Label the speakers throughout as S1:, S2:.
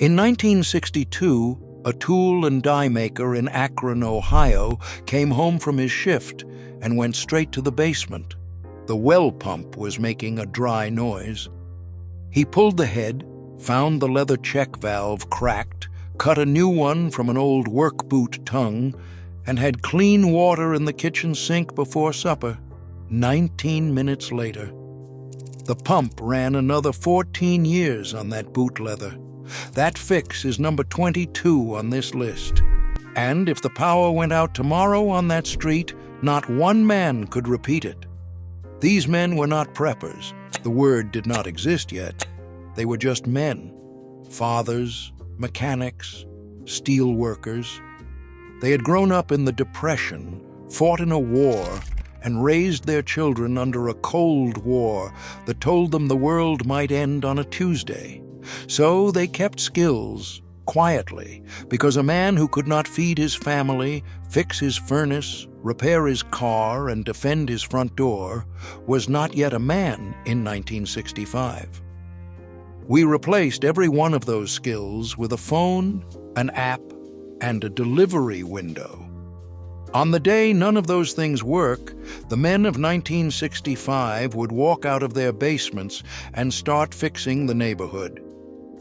S1: In 1962, a tool and die maker in Akron, Ohio, came home from his shift and went straight to the basement. The well pump was making a dry noise. He pulled the head, found the leather check valve cracked, cut a new one from an old work boot tongue, and had clean water in the kitchen sink before supper. 19 minutes later. The pump ran another 14 years on that boot leather. That fix is number 22 on this list. And if the power went out tomorrow on that street, not one man could repeat it. These men were not preppers. The word did not exist yet. They were just men. Fathers, mechanics, steel workers. They had grown up in the Depression, fought in a war, and raised their children under a Cold War that told them the world might end on a Tuesday. So they kept skills, quietly, because a man who could not feed his family, fix his furnace, repair his car, and defend his front door was not yet a man in 1965. We replaced every one of those skills with a phone, an app, and a delivery window. On the day none of those things work, the men of 1965 would walk out of their basements and start fixing the neighborhood.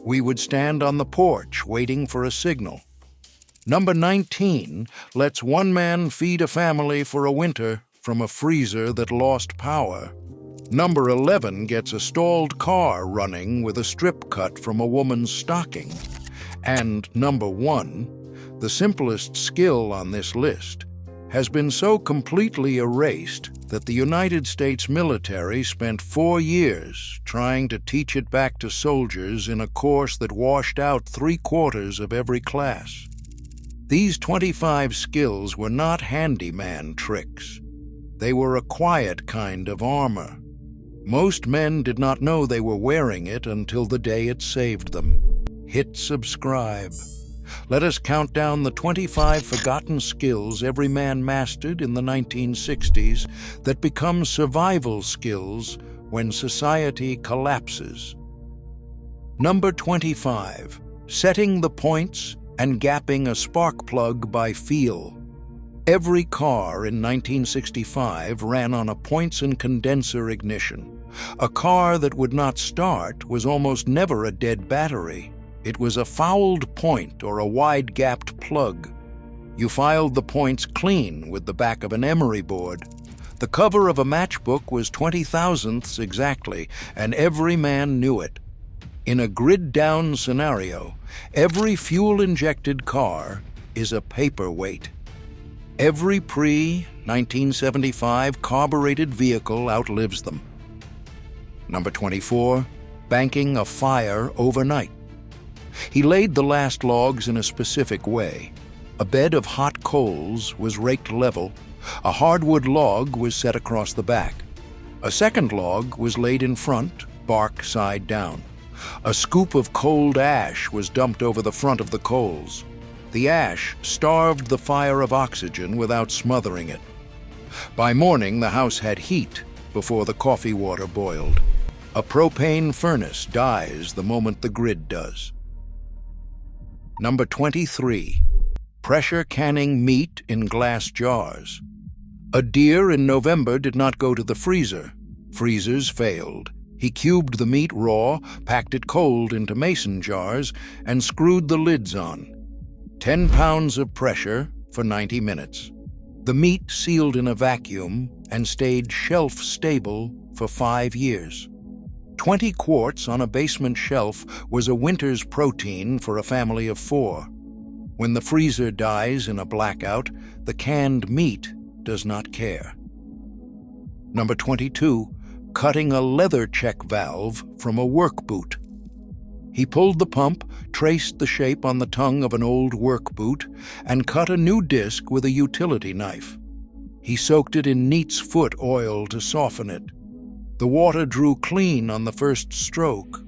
S1: We would stand on the porch waiting for a signal. Number 19 lets one man feed a family for a winter from a freezer that lost power. Number 11 gets a stalled car running with a strip cut from a woman's stocking. And number 1, the simplest skill on this list, has been so completely erased that the United States military spent 4 years trying to teach it back to soldiers in a course that washed out 3/4 of every class. These 25 skills were not handyman tricks. They were a quiet kind of armor. Most men did not know they were wearing it until the day it saved them. Hit subscribe. Let us count down the 25 forgotten skills every man mastered in the 1960s that become survival skills when society collapses. Number 25, setting the points and gapping a spark plug by feel. Every car in 1965 ran on a points and condenser ignition. A car that would not start was almost never a dead battery. It was a fouled point or a wide-gapped plug. You filed the points clean with the back of an emery board. The cover of a matchbook was 20 thousandths exactly, and every man knew it. In a grid-down scenario, every fuel-injected car is a paperweight. Every pre-1975 carbureted vehicle outlives them. Number 24, banking a fire overnight. He laid the last logs in a specific way. A bed of hot coals was raked level. A hardwood log was set across the back. A second log was laid in front, bark side down. A scoop of cold ash was dumped over the front of the coals. The ash starved the fire of oxygen without smothering it. By morning, the house had heat before the coffee water boiled. A propane furnace dies the moment the grid does. Number 23, pressure canning meat in glass jars. A deer in November did not go to the freezer. Freezers failed. He cubed the meat raw, packed it cold into mason jars, and screwed the lids on. 10 pounds of pressure for 90 minutes. The meat sealed in a vacuum and stayed shelf-stable for 5 years. 20 quarts on a basement shelf was a winter's protein for a family of 4. When the freezer dies in a blackout, the canned meat does not care. Number 22, cutting a leather check valve from a work boot. He pulled the pump, traced the shape on the tongue of an old work boot, and cut a new disc with a utility knife. He soaked it in neat's foot oil to soften it. The water drew clean on the first stroke.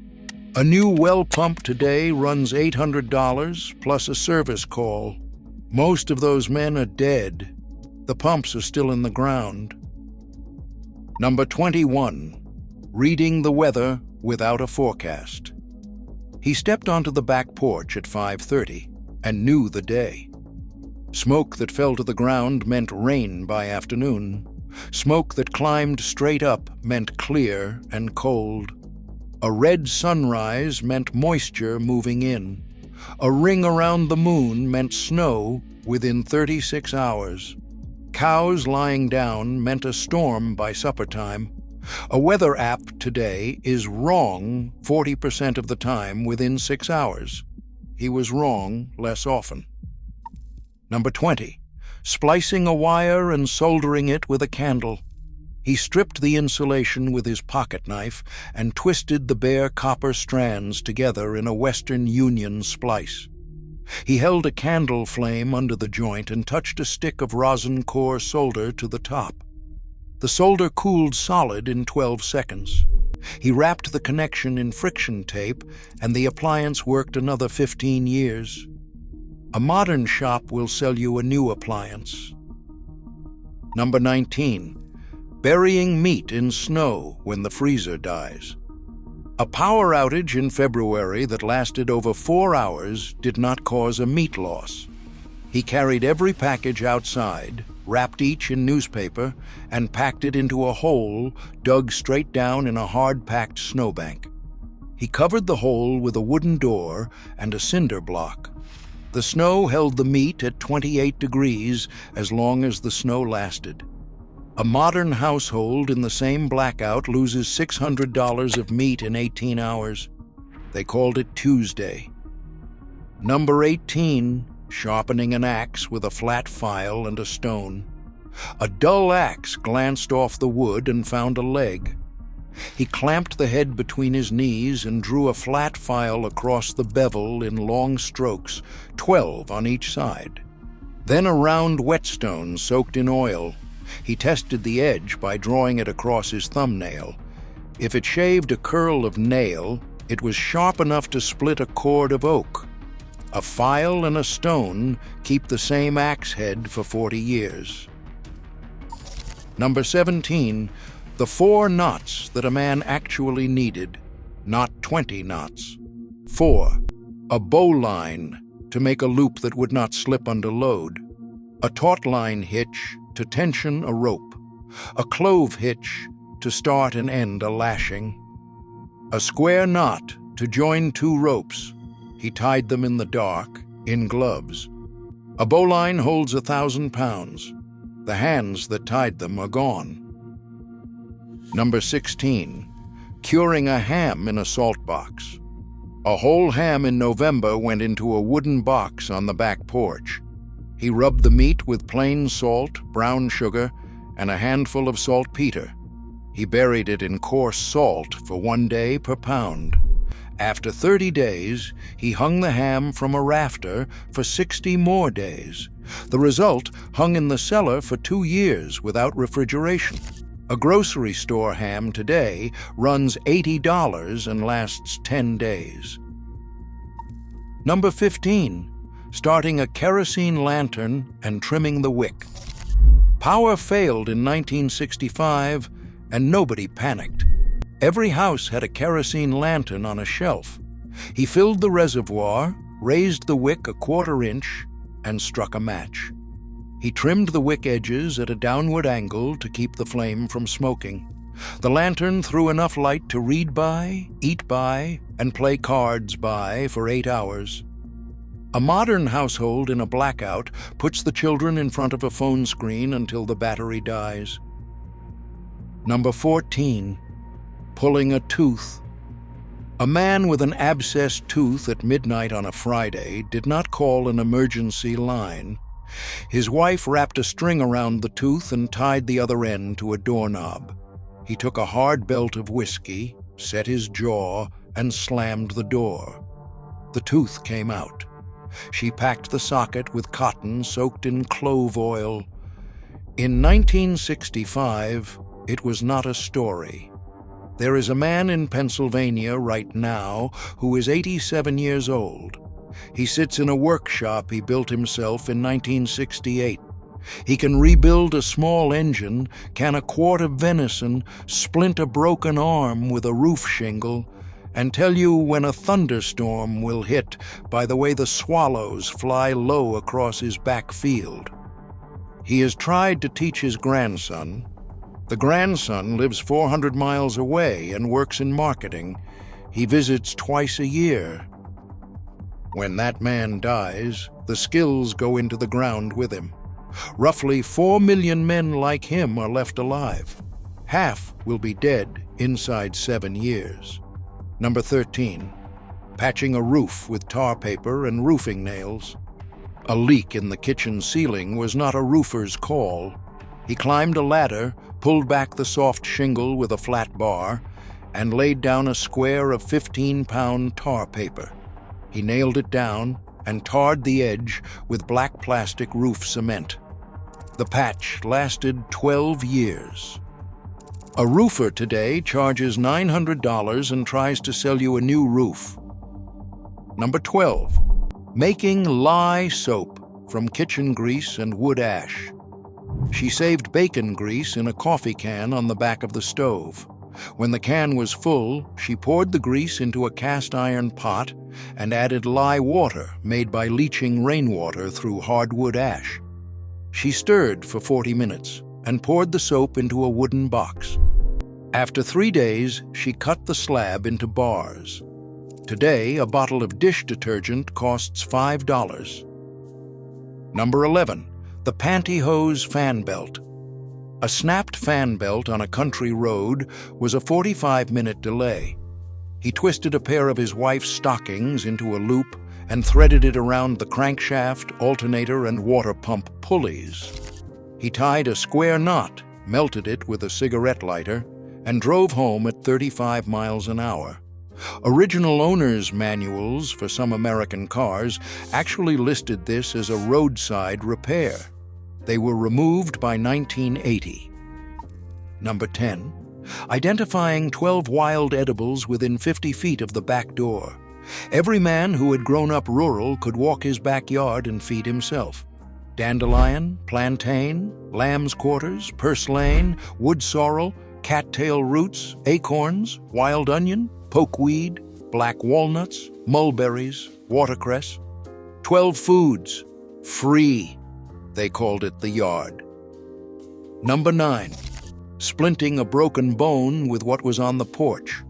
S1: A new well pump today runs $800 plus a service call. Most of those men are dead. The pumps are still in the ground. Number 21, reading the weather without a forecast. He stepped onto the back porch at 5:30 and knew the day. Smoke that fell to the ground meant rain by afternoon. Smoke that climbed straight up meant clear and cold. A red sunrise meant moisture moving in. A ring around the moon meant snow within 36 hours. Cows lying down meant a storm by supper time. A weather app today is wrong 40% of the time within 6 hours. He was wrong less often. Number 20. Splicing a wire and soldering it with a candle. He stripped the insulation with his pocket knife and twisted the bare copper strands together in a Western Union splice. He held a candle flame under the joint and touched a stick of rosin core solder to the top. The solder cooled solid in 12 seconds. He wrapped the connection in friction tape, and the appliance worked another 15 years. A modern shop will sell you a new appliance. Number 19. Burying meat in snow when the freezer dies. A power outage in February that lasted over 4 hours did not cause a meat loss. He carried every package outside, wrapped each in newspaper, and packed it into a hole dug straight down in a hard-packed snowbank. He covered the hole with a wooden door and a cinder block. The snow held the meat at 28 degrees as long as the snow lasted. A modern household in the same blackout loses $600 of meat in 18 hours. They called it Tuesday. Number 18. Sharpening an axe with a flat file and a stone. A dull axe glanced off the wood and found a leg. He clamped the head between his knees and drew a flat file across the bevel in long strokes, 12 on each side. Then a round whetstone soaked in oil. He tested the edge by drawing it across his thumbnail. If it shaved a curl of nail, it was sharp enough to split a cord of oak. A file and a stone keep the same axe head for 40 years. Number 17. The 4 knots that a man actually needed, not 20 knots. 4. A bowline to make a loop that would not slip under load. A taut line hitch to tension a rope. A clove hitch to start and end a lashing. A square knot to join 2 ropes. He tied them in the dark, in gloves. A bowline holds 1,000 pounds. The hands that tied them are gone. Number 16. Curing a ham in a salt box. A whole ham in November went into a wooden box on the back porch. He rubbed the meat with plain salt, brown sugar, and a handful of saltpeter. He buried it in coarse salt for 1 day per pound. After 30 days, he hung the ham from a rafter for 60 more days. The result hung in the cellar for 2 years without refrigeration. A grocery store ham today runs $80 and lasts 10 days. Number 15. Starting a kerosene lantern and trimming the wick. Power failed in 1965, and nobody panicked. Every house had a kerosene lantern on a shelf. He filled the reservoir, raised the wick a 1/4 inch, and struck a match. He trimmed the wick edges at a downward angle to keep the flame from smoking. The lantern threw enough light to read by, eat by, and play cards by for 8 hours. A modern household in a blackout puts the children in front of a phone screen until the battery dies. Number 14. Pulling a tooth. A man with an abscessed tooth at midnight on a Friday did not call an emergency line. His wife wrapped a string around the tooth and tied the other end to a doorknob. He took a hard belt of whiskey, set his jaw, and slammed the door. The tooth came out. She packed the socket with cotton soaked in clove oil. In 1965, it was not a story. There is a man in Pennsylvania right now who is 87 years old. He sits in a workshop he built himself in 1968. He can rebuild a small engine, can a quart of venison, splint a broken arm with a roof shingle, and tell you when a thunderstorm will hit by the way the swallows fly low across his back field. He has tried to teach his grandson. The grandson lives 400 miles away and works in marketing. He visits twice a year. When that man dies, the skills go into the ground with him. Roughly 4 million men like him are left alive. Half will be dead inside 7 years. Number 13, patching a roof with tar paper and roofing nails. A leak in the kitchen ceiling was not a roofer's call. He climbed a ladder, pulled back the soft shingle with a flat bar, and laid down a square of 15-pound tar paper. He nailed it down and tarred the edge with black plastic roof cement. The patch lasted 12 years. A roofer today charges $900 and tries to sell you a new roof. Number 12, making lye soap from kitchen grease and wood ash. She saved bacon grease in a coffee can on the back of the stove. When the can was full, she poured the grease into a cast iron pot and added lye water made by leaching rainwater through hardwood ash. She stirred for 40 minutes and poured the soap into a wooden box. After 3 days, she cut the slab into bars. Today, a bottle of dish detergent costs $5. Number 11, the pantyhose fan belt. A snapped fan belt on a country road was a 45-minute delay. He twisted a pair of his wife's stockings into a loop and threaded it around the crankshaft, alternator, and water pump pulleys. He tied a square knot, melted it with a cigarette lighter, and drove home at 35 miles an hour. Original owner's manuals for some American cars actually listed this as a roadside repair. They were removed by 1980. Number 10, identifying 12 wild edibles within 50 feet of the back door. Every man who had grown up rural could walk his backyard and feed himself. Dandelion, plantain, lamb's quarters, purslane, wood sorrel, cattail roots, acorns, wild onion, pokeweed, black walnuts, mulberries, watercress. 12 foods, free. They called it the yard. Number 9, splinting a broken bone with what was on the porch.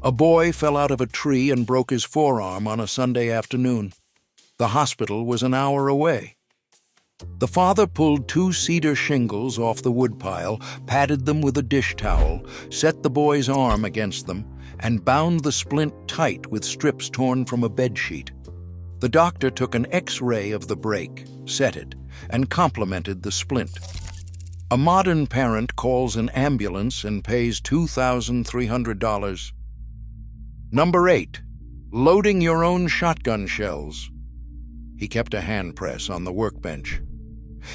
S1: A boy fell out of a tree and broke his forearm on a Sunday afternoon. The hospital was an hour away. The father pulled 2 cedar shingles off the woodpile, padded them with a dish towel, set the boy's arm against them, and bound the splint tight with strips torn from a bedsheet. The doctor took an X-ray of the break, set it, and complimented the splint. A modern parent calls an ambulance and pays $2,300. Number 8, loading your own shotgun shells. He kept a hand press on the workbench.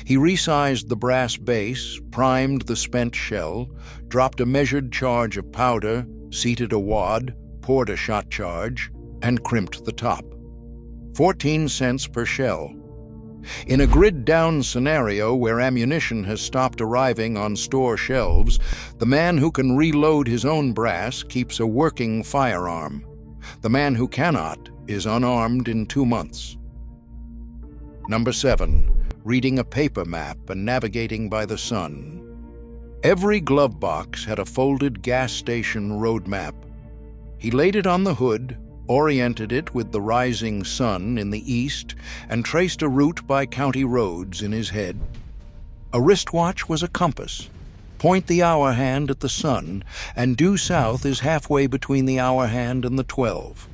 S1: He resized the brass base, primed the spent shell, dropped a measured charge of powder, seated a wad, poured a shot charge, and crimped the top. 14 cents per shell. In a grid-down scenario where ammunition has stopped arriving on store shelves, the man who can reload his own brass keeps a working firearm. The man who cannot is unarmed in 2 months. Number 7, reading a paper map and navigating by the sun. Every glove box had a folded gas station road map. He laid it on the hood, oriented it with the rising sun in the east, and traced a route by county roads in his head. A wristwatch was a compass. Point the hour hand at the sun, and due south is halfway between the hour hand and the 12.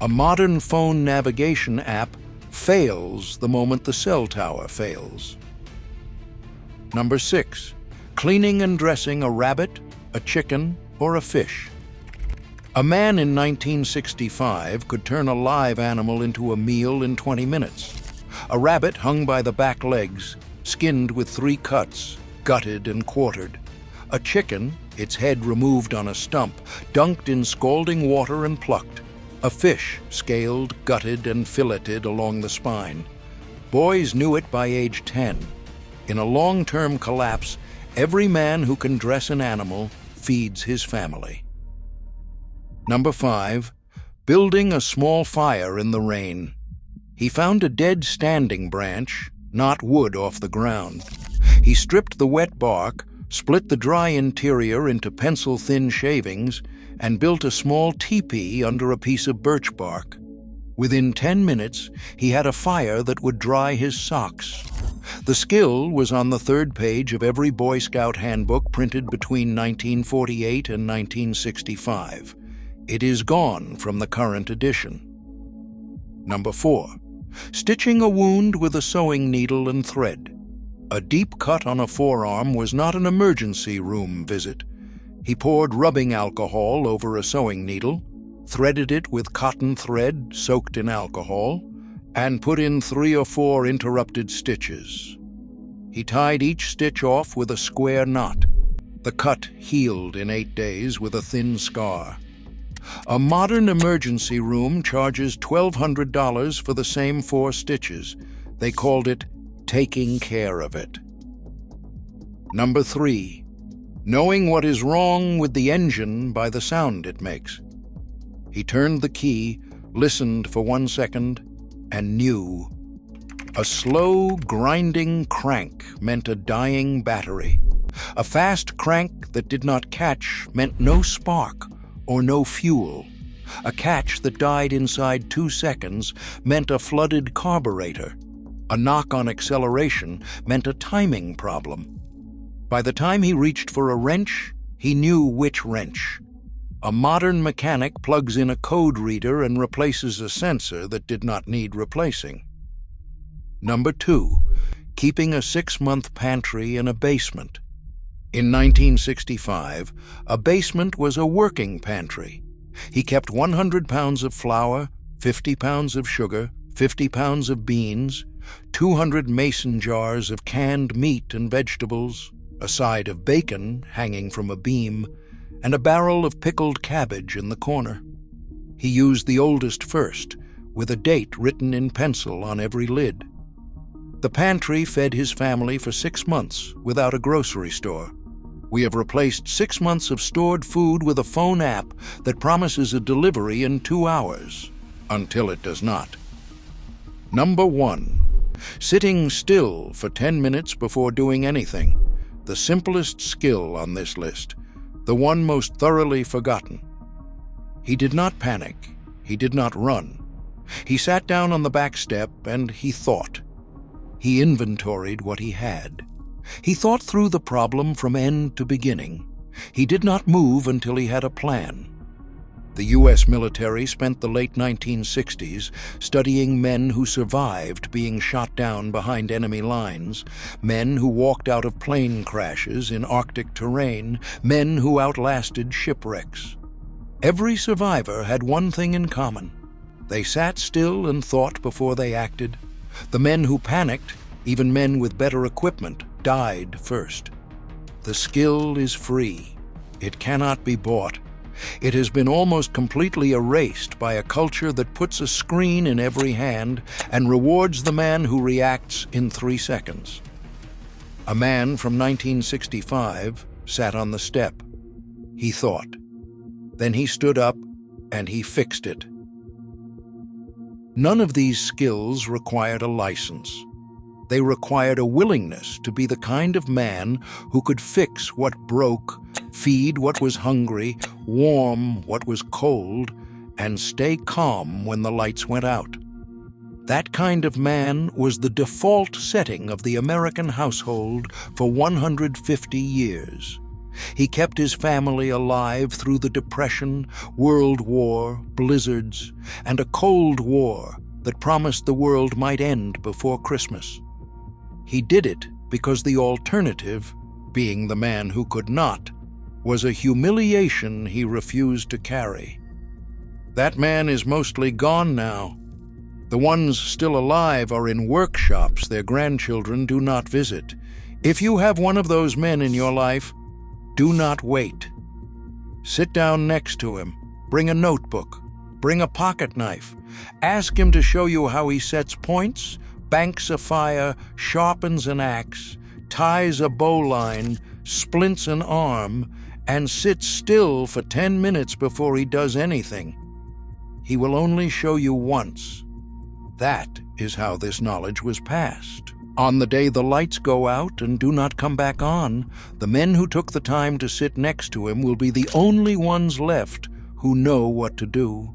S1: A modern phone navigation app fails the moment the cell tower fails. Number 6, cleaning and dressing a rabbit, a chicken, or a fish. A man in 1965 could turn a live animal into a meal in 20 minutes. A rabbit hung by the back legs, skinned with 3 cuts, gutted and quartered. A chicken, its head removed on a stump, dunked in scalding water and plucked. A fish, scaled, gutted, and filleted along the spine. Boys knew it by age 10. In a long-term collapse, every man who can dress an animal feeds his family. Number 5. Building a small fire in the rain. He found a dead standing branch, not wood off the ground. He stripped the wet bark, split the dry interior into pencil-thin shavings, and built a small teepee under a piece of birch bark. Within 10 minutes, he had a fire that would dry his socks. The skill was on the 3rd page of every Boy Scout handbook printed between 1948 and 1965. It is gone from the current edition. Number 4. Stitching a wound with a sewing needle and thread. A deep cut on a forearm was not an emergency room visit. He poured rubbing alcohol over a sewing needle, threaded it with cotton thread soaked in alcohol, and put in 3 or 4 interrupted stitches. He tied each stitch off with a square knot. The cut healed in 8 days with a thin scar. A modern emergency room charges $1,200 for the same 4 stitches. They called it taking care of it. Number 3. Knowing what is wrong with the engine by the sound it makes. He turned the key, listened for 1 second, and knew. A slow, grinding crank meant a dying battery. A fast crank that did not catch meant no spark or no fuel. A catch that died inside 2 seconds meant a flooded carburetor. A knock on acceleration meant a timing problem. By the time he reached for a wrench, he knew which wrench. A modern mechanic plugs in a code reader and replaces a sensor that did not need replacing. Number 2. Keeping a 6-month pantry in a basement. In 1965, a basement was a working pantry. He kept 100 pounds of flour, 50 pounds of sugar, 50 pounds of beans, 200 mason jars of canned meat and vegetables, a side of bacon hanging from a beam, and a barrel of pickled cabbage in the corner. He used the oldest first, with a date written in pencil on every lid. The pantry fed his family for 6 months without a grocery store. We have replaced 6 months of stored food with a phone app that promises a delivery in 2 hours, until it does not. Number 1. Sitting still for 10 minutes before doing anything. The simplest skill on this list, the one most thoroughly forgotten. He did not panic. He did not run. He sat down on the back step and he thought. He inventoried what he had. He thought through the problem from end to beginning. He did not move until he had a plan. The U.S. military spent the late 1960s studying men who survived being shot down behind enemy lines, men who walked out of plane crashes in Arctic terrain, men who outlasted shipwrecks. Every survivor had one thing in common. They sat still and thought before they acted. The men who panicked, even men with better equipment, died first. The skill is free. It cannot be bought. It has been almost completely erased by a culture that puts a screen in every hand and rewards the man who reacts in 3 seconds. A man from 1965 sat on the step. He thought. Then he stood up and he fixed it. None of these skills required a license. They required a willingness to be the kind of man who could fix what broke, feed what was hungry, warm what was cold, and stay calm when the lights went out. That kind of man was the default setting of the American household for 150 years. He kept his family alive through the Depression, World War, blizzards, and a Cold War that promised the world might end before Christmas. He did it because the alternative, being the man who could not, was a humiliation he refused to carry. That man is mostly gone now. The ones still alive are in workshops their grandchildren do not visit. If you have one of those men in your life, do not wait. Sit down next to him. Bring a notebook. Bring a pocket knife. Ask him to show you how he sets points, banks a fire, sharpens an axe, ties a bowline, splints an arm, and sit still for 10 minutes before he does anything. He will only show you once. That is how this knowledge was passed. On the day the lights go out and do not come back on, the men who took the time to sit next to him will be the only ones left who know what to do.